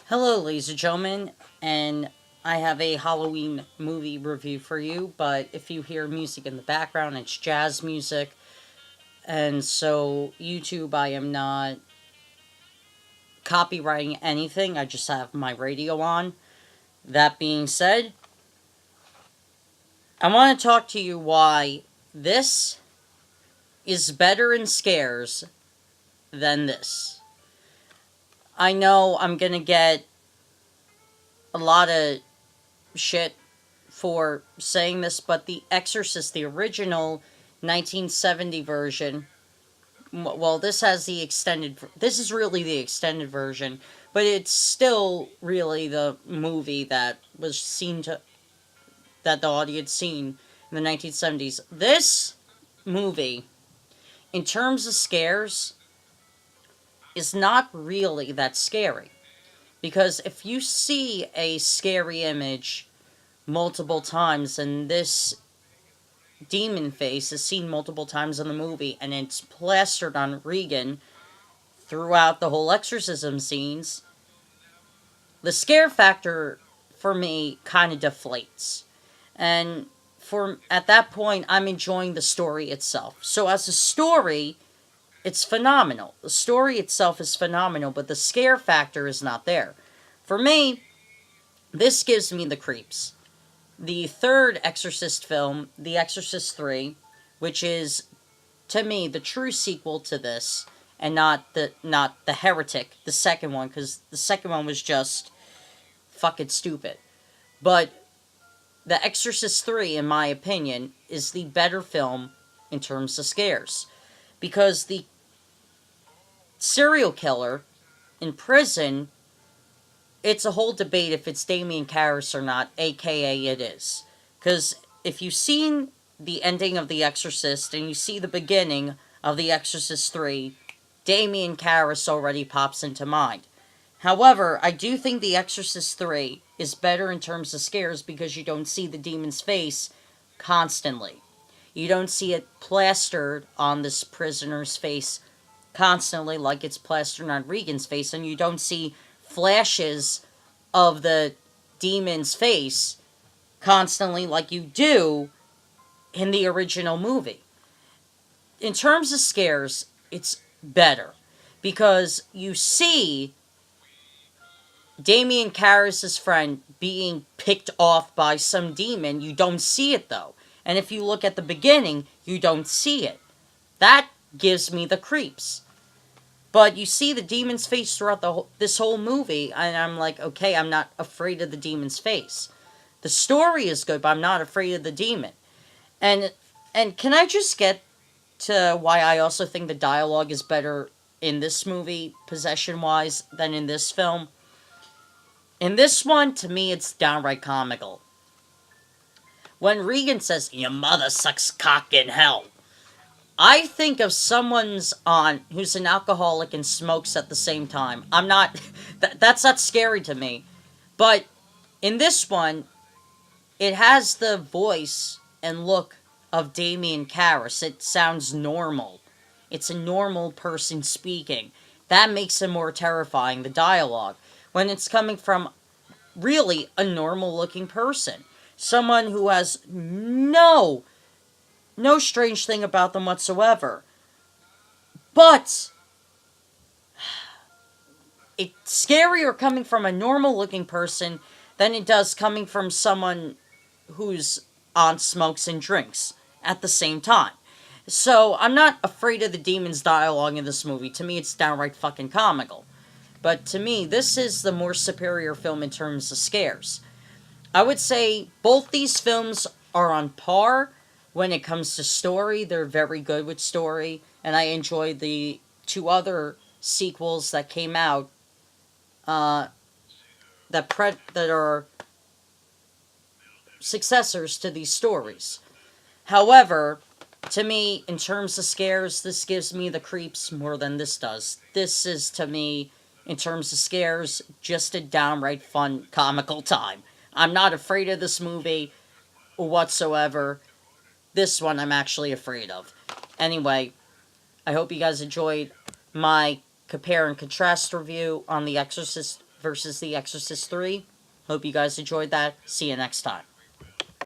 Hello, ladies and gentlemen, and I have a Halloween movie review for you. But if you hear music in the background, it's jazz music, and so YouTube, I am not copywriting anything, I just have my radio on. That being said, I want to talk to you why this is better in scares than this. I know I'm gonna get a lot of shit for saying this, but The Exorcist, the original 1970 version, well, this has the extended, this is really the extended version, but it's still really the movie that was seen to, that the audience seen in the 1970s. This movie, in terms of scares, is not really that scary. Because if you see a scary image multiple times, and this demon face is seen multiple times in the movie, and it's plastered on Regan throughout the whole exorcism scenes, the scare factor for me kind of deflates. And for at that point, I'm enjoying the story itself. So as a story, it's phenomenal. The story itself is phenomenal, but the scare factor is not there. For me, this gives me the creeps. The third Exorcist film, The Exorcist 3, which is, to me, the true sequel to this, and not the Heretic, the second one, because the second one was just fucking stupid. But The Exorcist 3, in my opinion, is the better film in terms of scares. Because the serial killer in prison, it's a whole debate if it's Damien Karras or not, aka it is. Because if you've seen the ending of The Exorcist and you see the beginning of The Exorcist 3, Damien Karras already pops into mind. However, I do think The Exorcist 3 is better in terms of scares because you don't see the demon's face constantly. You don't see it plastered on this prisoner's face constantly like it's plastered on Regan's face, and you don't see flashes of the demon's face constantly like you do in the original movie. In terms of scares, it's better because you see Damien Karras' friend being picked off by some demon. You don't see it though. And if you look at the beginning, you don't see it. That gives me the creeps. But you see the demon's face throughout this whole movie, and I'm like, okay, I'm not afraid of the demon's face. The story is good, but I'm not afraid of the demon. And and can I just get to why I also think the dialogue is better in this movie, possession-wise, than in this film? In this one, to me, it's downright comical. When Regan says, "Your mother sucks cock in hell," I think of someone's on who's an alcoholic and smokes at the same time. I'm not that's not scary to me. But in this one, it has the voice and look of Damien Karras. It sounds normal. It's a normal person speaking. That makes it more terrifying, the dialogue. When it's coming from really a normal looking person. Someone who has no strange thing about them whatsoever. But it's scarier coming from a normal looking person than it does coming from someone who's on smokes and drinks at the same time. So I'm not afraid of the demon's dialogue in this movie. To me, it's downright fucking comical. But to me, this is the more superior film in terms of scares. I would say both these films are on par when it comes to story. They're very good with story, and I enjoyed the two other sequels that came out uh, that are successors to these stories. However, to me, in terms of scares, this gives me the creeps more than this does. This is, to me, in terms of scares, just a downright fun, comical time. I'm not afraid of this movie whatsoever. This one I'm actually afraid of. Anyway, I hope you guys enjoyed my compare and contrast review on The Exorcist versus The Exorcist 3. Hope you guys enjoyed that. See you next time.